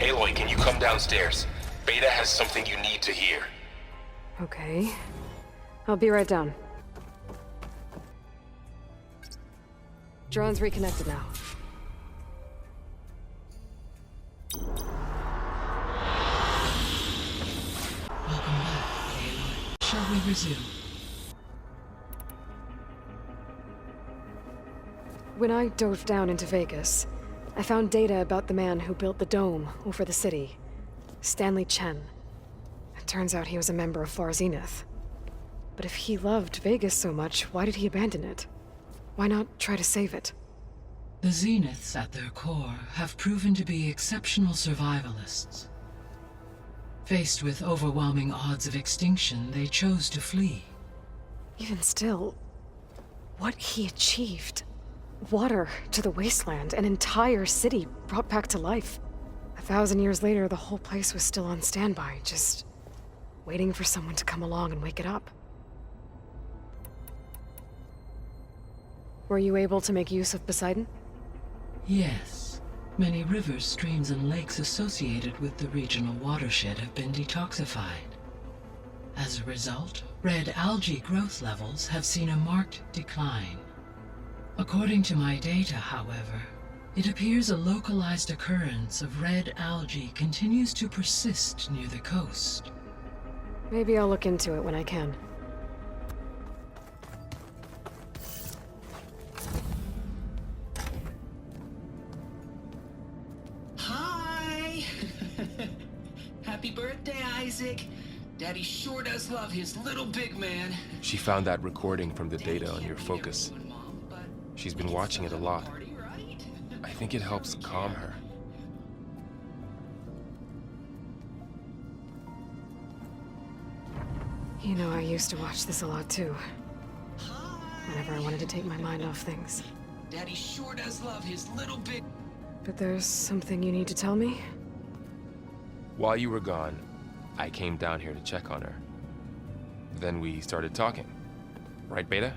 Aloy, can you come downstairs? Beta has something you need to hear. Okay. I'll be right down. Drone's reconnected now. Welcome back, Aloy. Shall we resume? When I dove down into Vegas, I found data about the man who built the dome over the city. Stanley Chen. It turns out he was a member of Far Zenith. But if he loved Vegas so much, why did he abandon it? Why not try to save it? The Zeniths, at their core, have proven to be exceptional survivalists. Faced with overwhelming odds of extinction, they chose to flee. Even still, what he achieved. Water to the wasteland, an entire city brought back to life. 1,000 years later, the whole place was still on standby, just waiting for someone to come along and wake it up. Were you able to make use of Poseidon? Yes. Many rivers, streams, and lakes associated with the regional watershed have been detoxified. As a result, red algae growth levels have seen a marked decline. According to my data, however, it appears a localized occurrence of red algae continues to persist near the coast. Maybe I'll look into it when I can. Hi! Happy birthday, Isaac. Daddy sure does love his little big man. She found that recording from the data on your focus. She's been watching it a lot. I think it helps calm her. You know, I used to watch this a lot too. Whenever I wanted to take my mind off things. Daddy sure does love his little big... But there's something you need to tell me? While you were gone, I came down here to check on her. Then we started talking. Right, Beta?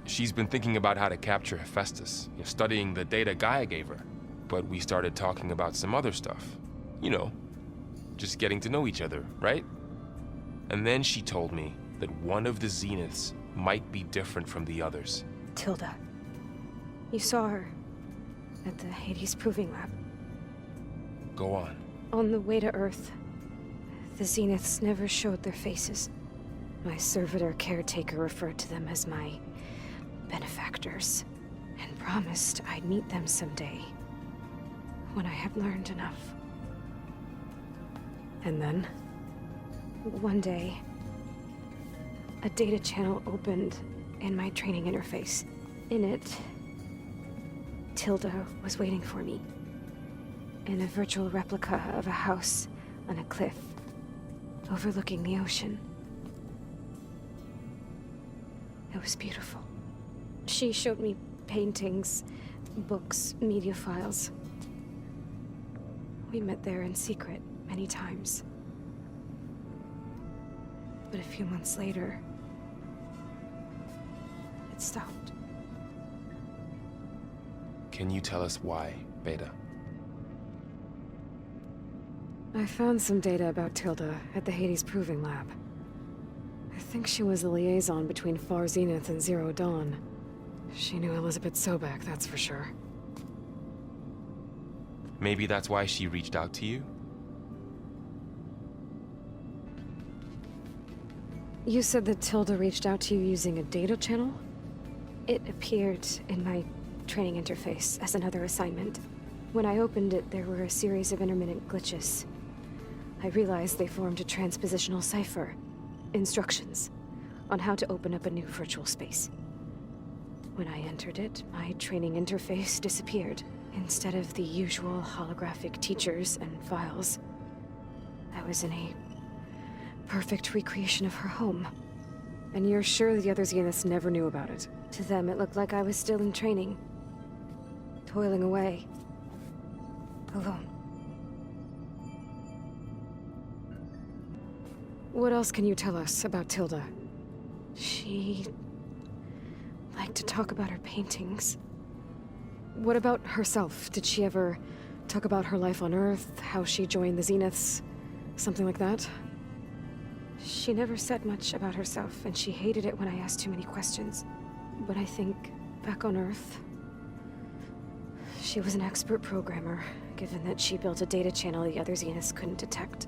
She's been thinking about how to capture Hephaestus, studying the data Gaia gave her. But we started talking about some other stuff. You know, just getting to know each other, right? And then she told me that one of the Zeniths might be different from the others. Tilda. You saw her at the Hades Proving Lab. Go on. On the way to Earth, the Zeniths never showed their faces. My servitor caretaker referred to them as my benefactors, and promised I'd meet them someday, when I had learned enough. And then? One day, a data channel opened in my training interface. In it, Tilda was waiting for me, in a virtual replica of a house on a cliff, overlooking the ocean. It was beautiful. She showed me paintings, books, media files. We met there in secret many times. But a few months later, it stopped. Can you tell us why, Beta? I found some data about Tilda at the Hades Proving Lab. I think she was a liaison between Far Zenith and Zero Dawn. She knew Elizabeth Sobek, that's for sure. Maybe that's why she reached out to you? You said that Tilda reached out to you using a data channel? It appeared in my training interface as another assignment. When I opened it, there were a series of intermittent glitches. I realized they formed a transpositional cipher. Instructions on how to open up a new virtual space. When I entered it, my training interface disappeared. Instead of the usual holographic teachers and files, I was in a perfect recreation of her home. And you're sure the other Zeniths never knew about it? To them, it looked like I was still in training. Toiling away. Alone. What else can you tell us about Tilda? She liked to talk about her paintings. What about herself? Did she ever Talk about her life on Earth, how she joined the Zeniths, something like that? She never said much about herself, and she hated it when I asked too many questions. But I think, back on Earth, she was an expert programmer, given that she built a data channel the other Zeniths couldn't detect.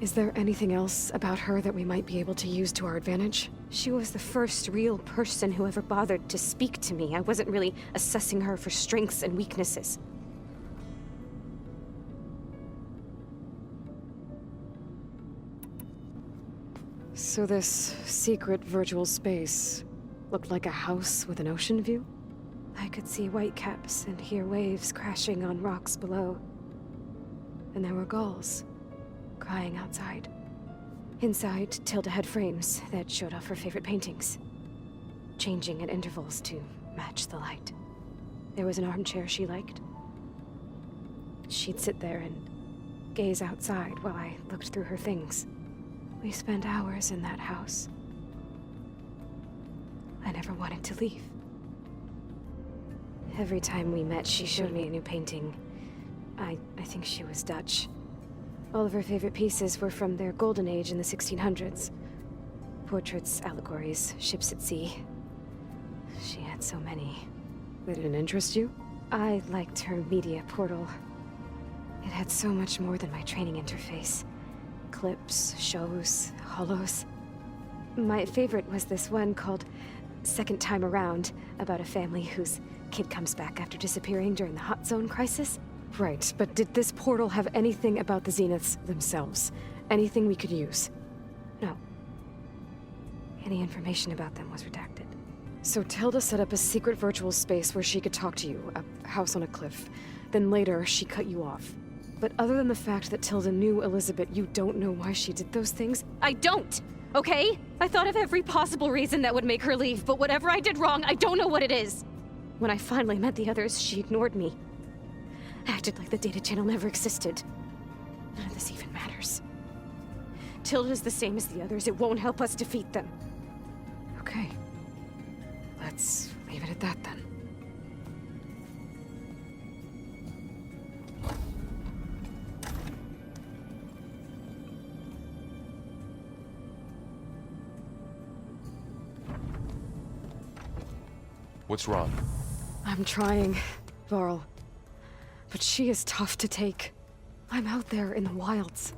Is there anything else about her that we might be able to use to our advantage? She was the first real person who ever bothered to speak to me. I wasn't really assessing her for strengths and weaknesses. So this secret virtual space looked like a house with an ocean view? I could see whitecaps and hear waves crashing on rocks below. And there were gulls crying outside. Inside, Tilda had frames that showed off her favorite paintings, changing at intervals to match the light. There was an armchair she liked. She'd sit there and gaze outside while I looked through her things. We spent hours in that house. I never wanted to leave. Every time we met, she showed me a new painting. I think she was Dutch. All of her favorite pieces were from their golden age in the 1600s. Portraits, allegories, ships at sea. She had so many. They didn't interest you? I liked her media portal. It had so much more than my training interface. Clips, shows, holos. My favorite was this one called Second Time Around, about a family whose kid comes back after disappearing during the Hot Zone crisis. Right, but did this portal have anything about the Zeniths themselves? Anything we could use? No. Any information about them was redacted. So Tilda set up a secret virtual space where she could talk to you, a house on a cliff. Then later, she cut you off. But other than the fact that Tilda knew Elizabeth, you don't know why she did those things? I don't! Okay? I thought of every possible reason that would make her leave, but whatever I did wrong, I don't know what it is. When I finally met the others, she ignored me. Acted like the data channel never existed. None of this even matters. Tilda's the same as the others. It won't help us defeat them. Okay. Let's leave it at that then. What's wrong? I'm trying, Varl. But she is tough to take. I'm out there in the wilds,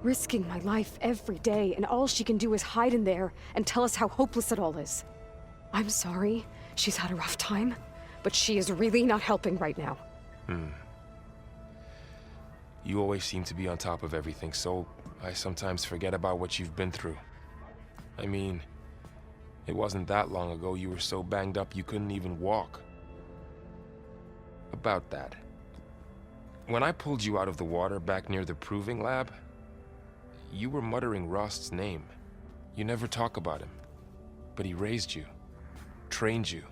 risking my life every day, and all she can do is hide in there and tell us how hopeless it all is. I'm sorry, she's had a rough time, but she is really not helping right now. You always seem to be on top of everything, so I sometimes forget about what you've been through. I mean, it wasn't that long ago you were so banged up you couldn't even walk. About that. When I pulled you out of the water back near the proving lab, you were muttering Rost's name. You never talk about him. But he raised you, trained you.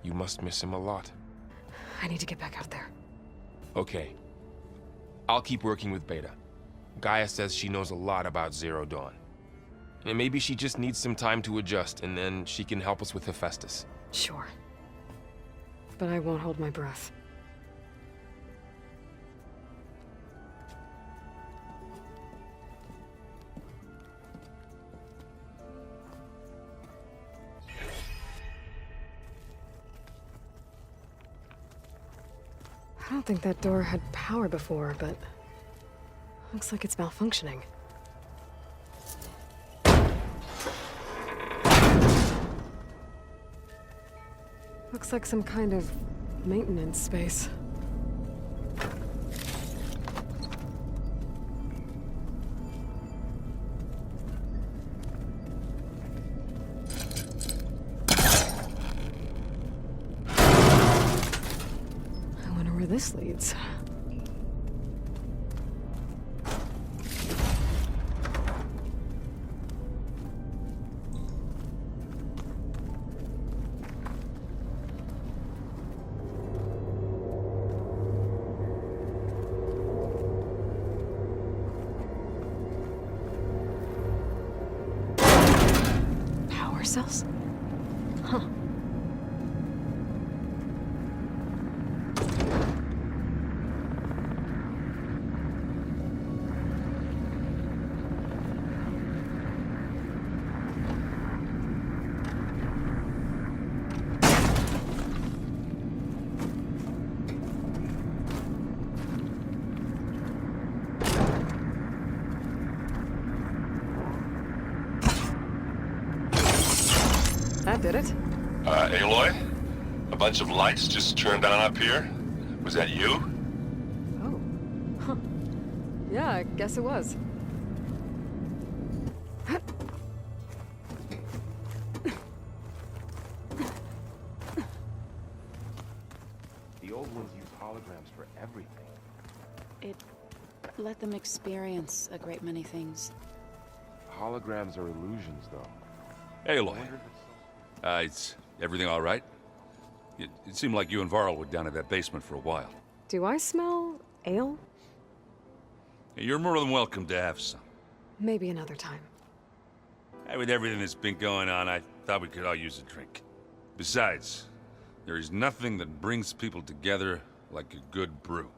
You must miss him a lot. I need to get back out there. Okay. I'll keep working with Beta. Gaia says she knows a lot about Zero Dawn. And maybe she just needs some time to adjust, and then she can help us with Hephaestus. Sure. But I won't hold my breath. I don't think that door had power before, but looks like it's malfunctioning. Looks like some kind of maintenance space. I wonder where this leads. Cells? Huh. did it? Aloy? A bunch of lights just turned on up here? Was that you? Oh. Huh. Yeah, I guess it was. The old ones use holograms for everything. It let them experience a great many things. Holograms are illusions, though. Aloy. It's everything all right? It seemed like you and Varl were down at that basement for a while. Do I smell ale? You're more than welcome to have some. Maybe another time. With everything that's been going on, I thought we could all use a drink. Besides, there is nothing that brings people together like a good brew.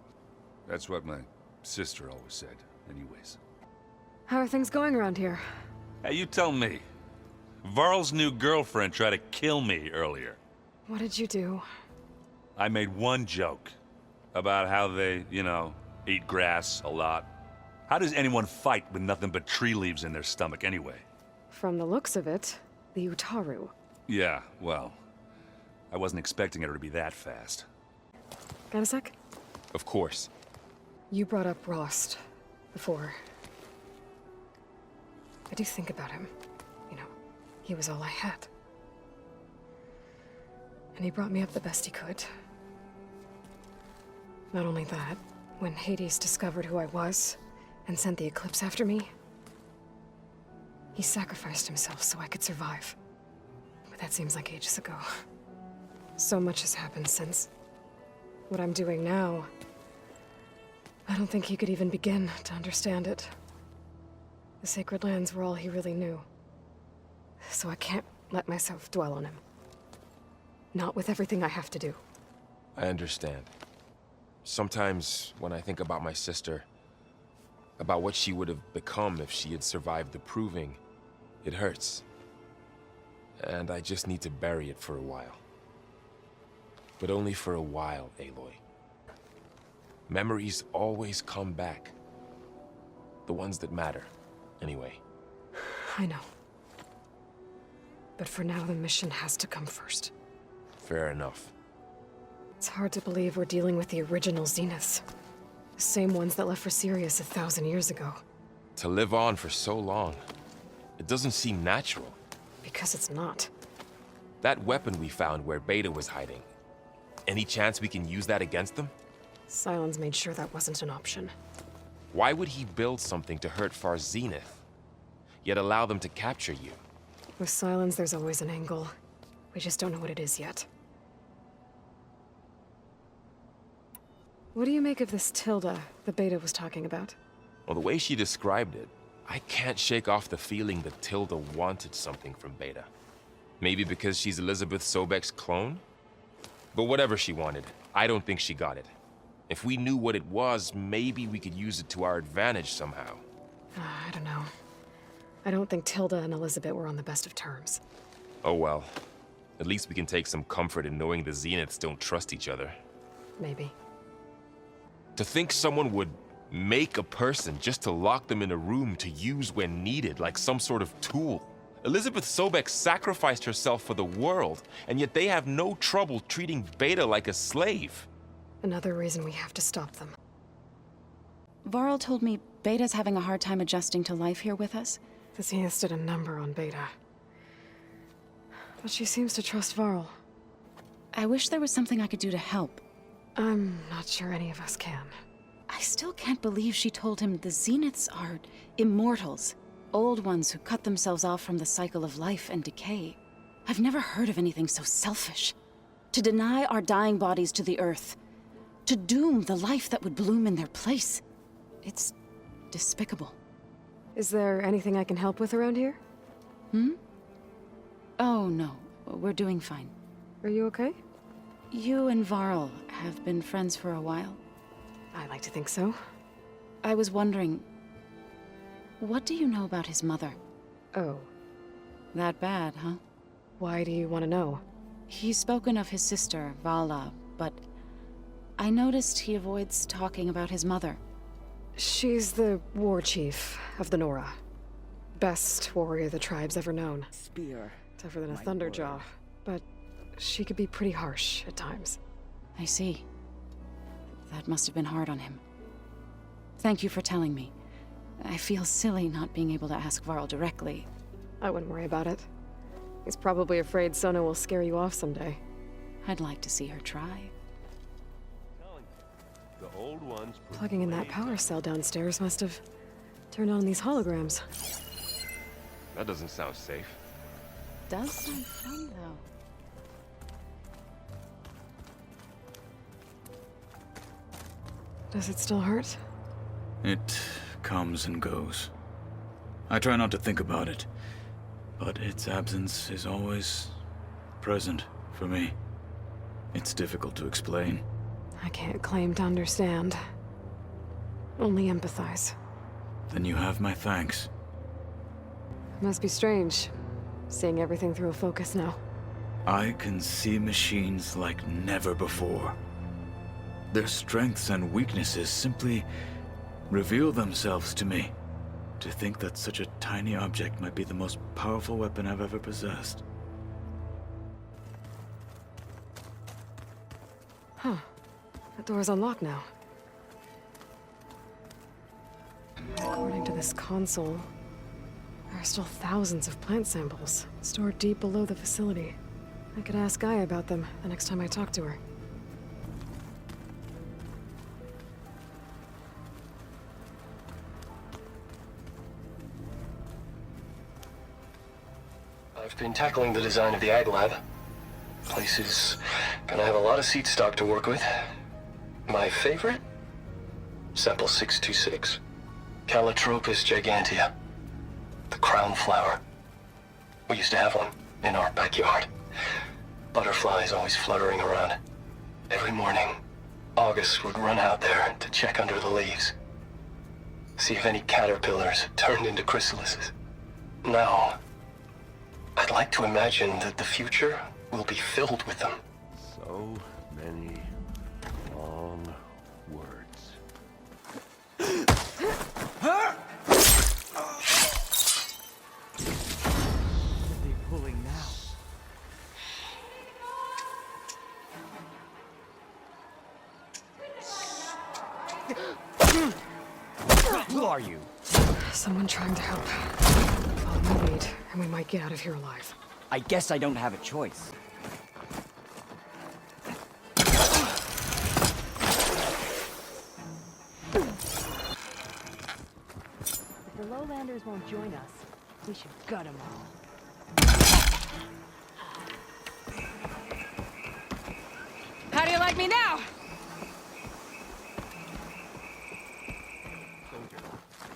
That's what my sister always said, anyways. How are things going around here? Hey, you tell me. Varl's new girlfriend tried to kill me earlier. What did you do? I made one joke about how they, eat grass a lot. How does anyone fight with nothing but tree leaves in their stomach anyway? From the looks of it, the Utaru. Yeah, well, I wasn't expecting her to be that fast. Got a sec? Of course. You brought up Rost before. I do think about him. He was all I had. And he brought me up the best he could. Not only that, when Hades discovered who I was and sent the Eclipse after me, he sacrificed himself so I could survive. But that seems like ages ago. So much has happened since. What I'm doing now, I don't think he could even begin to understand it. The Sacred Lands were all he really knew. So I can't let myself dwell on him. Not with everything I have to do. I understand. Sometimes, when I think about my sister, about what she would have become if she had survived the Proving, it hurts. And I just need to bury it for a while. But only for a while, Aloy. Memories always come back. The ones that matter, anyway. I know. But for now, the mission has to come first. Fair enough. It's hard to believe we're dealing with the original Zeniths. The same ones that left for Sirius 1,000 years ago. To live on for so long, it doesn't seem natural. Because it's not. That weapon we found where Beta was hiding, any chance we can use that against them? Sylens made sure that wasn't an option. Why would he build something to hurt Far's Zenith, yet allow them to capture you? With Sylens, there's always an angle. We just don't know what it is yet. What do you make of this Tilda the Beta was talking about? Well, the way she described it, I can't shake off the feeling that Tilda wanted something from Beta. Maybe because she's Elizabeth Sobek's clone? But whatever she wanted, I don't think she got it. If we knew what it was, maybe we could use it to our advantage somehow. I don't know. I don't think Tilda and Elizabeth were on the best of terms. Oh well. At least we can take some comfort in knowing the Zeniths don't trust each other. Maybe. To think someone would make a person just to lock them in a room to use when needed, like some sort of tool. Elizabeth Sobek sacrificed herself for the world, and yet they have no trouble treating Beta like a slave. Another reason we have to stop them. Varl told me Beta's having a hard time adjusting to life here with us. The Zeniths did a number on Beta. But she seems to trust Varl. I wish there was something I could do to help. I'm not sure any of us can. I still can't believe she told him the Zeniths are immortals. Old ones who cut themselves off from the cycle of life and decay. I've never heard of anything so selfish. To deny our dying bodies to the earth. To doom the life that would bloom in their place. It's despicable. Is there anything I can help with around here? Oh, no. We're doing fine. Are you okay? You and Varl have been friends for a while. I like to think so. I was wondering, what do you know about his mother? Oh. That bad, huh? Why do you want to know? He's spoken of his sister, Vala, but I noticed he avoids talking about his mother. She's the war chief of the Nora. Best warrior the tribe's ever known. Spear Tougher than a thunderjaw, but she could be pretty harsh at times. I see. That must have been hard on him. Thank you for telling me. I feel silly not being able to ask Varl directly. I wouldn't worry about it. He's probably afraid Sona will scare you off someday. I'd like to see her try. The old ones. Plugging in that power cell downstairs must have turned on these holograms. That doesn't sound safe. Does sound fun, though. Does it still hurt? It comes and goes. I try not to think about it, but its absence is always present for me. It's difficult to explain. I can't claim to understand. Only empathize. Then you have my thanks. Must be strange, seeing everything through a focus now. I can see machines like never before. Their strengths and weaknesses simply reveal themselves to me. To think that such a tiny object might be the most powerful weapon I've ever possessed. Huh. That door's unlocked now. According to this console, there are still thousands of plant samples stored deep below the facility. I could ask Gaia about them the next time I talk to her. I've been tackling the design of the Ag Lab. Place is gonna have a lot of seed stock to work with. My favorite? Sample 626. Calotropis gigantea. The crown flower. We used to have one in our backyard. Butterflies always fluttering around. Every morning, August would run out there to check under the leaves. See if any caterpillars turned into chrysalises. Now, I'd like to imagine that the future will be filled with them. So many long words. What are they pulling now? Who are you? Someone trying to help. Follow my lead, and we might get out of here alive. I guess I don't have a choice. If the Lowlanders won't join us, we should gut them all. How do you like me now?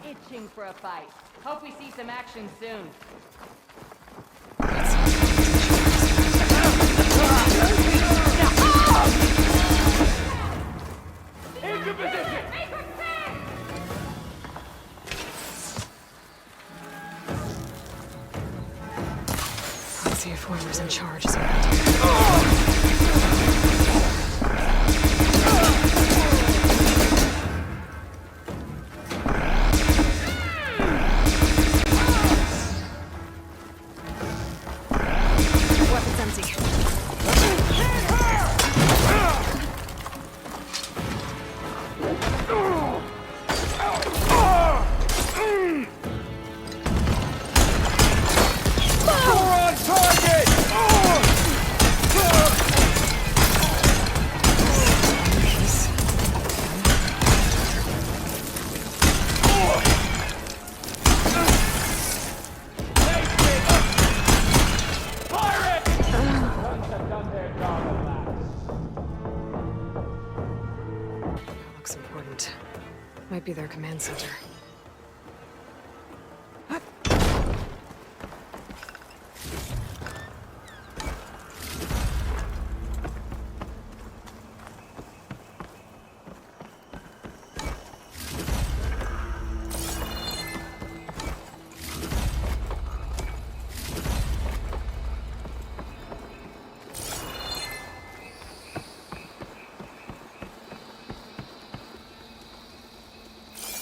Itching for a fight. Hope we see some action soon. Into position! Let's see if whoever's in charge is Weapons empty. looks important. Might be their command center.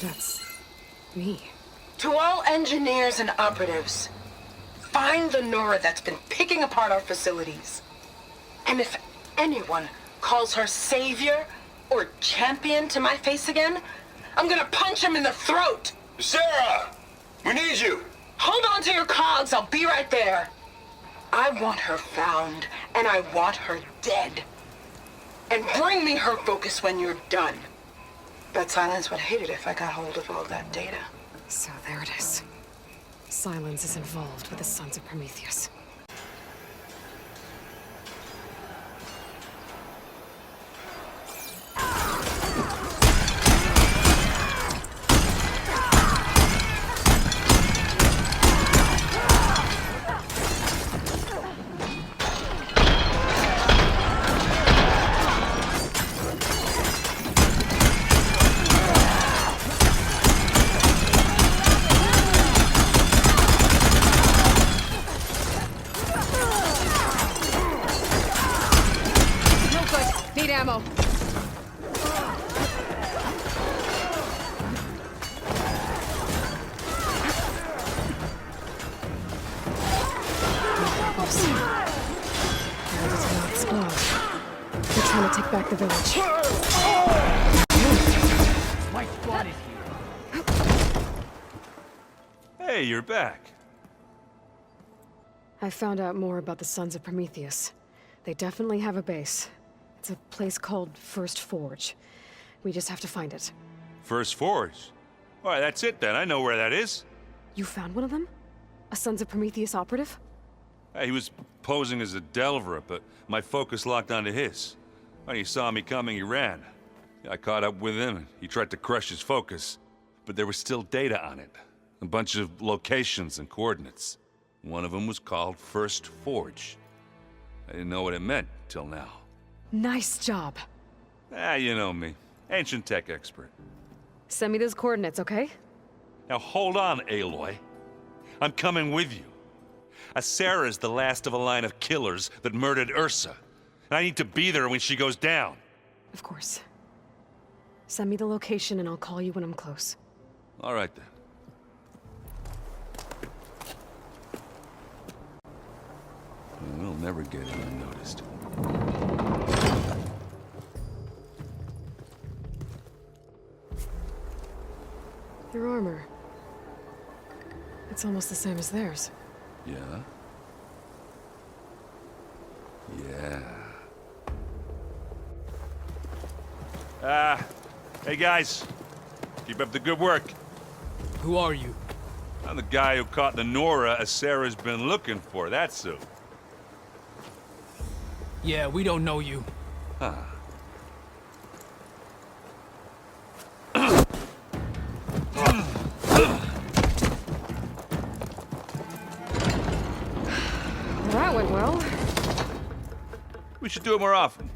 That's me. To all engineers and operatives, find the Nora that's been picking apart our facilities. And if anyone calls her savior or champion to my face again, I'm gonna punch him in the throat! Sarah! We need you! Hold on to your cogs, I'll be right there. I want her found, and I want her dead. And bring me her focus when you're done. But Silence would hate it if I got hold of all that data. So there it is. Silence is involved with the Sons of Prometheus. Need ammo. They're trying to take back the village. My squad is here. Hey, you're back. I found out more about the Sons of Prometheus. They definitely have a base. It's a place called First Forge. We just have to find it. First Forge? All right, that's it then. I know where that is. You found one of them? A Sons of Prometheus operative? He was posing as a Delver, but my focus locked onto his. When he saw me coming, he ran. I caught up with him, and he tried to crush his focus. But there was still data on it. A bunch of locations and coordinates. One of them was called First Forge. I didn't know what it meant till now. Nice job. You know me. Ancient tech expert. Send me those coordinates, okay? Now hold on, Aloy. I'm coming with you. Sarah is the last of a line of killers that murdered Ursa. And I need to be there when she goes down. Of course. Send me the location and I'll call you when I'm close. All right then. We'll never get it unnoticed. Your armor. It's almost the same as theirs. Yeah? Yeah. Hey guys. Keep up the good work. Who are you? I'm the guy who caught the Nora Sarah's been looking for, that's who. Yeah, we don't know you. Huh. That went well. We should do it more often.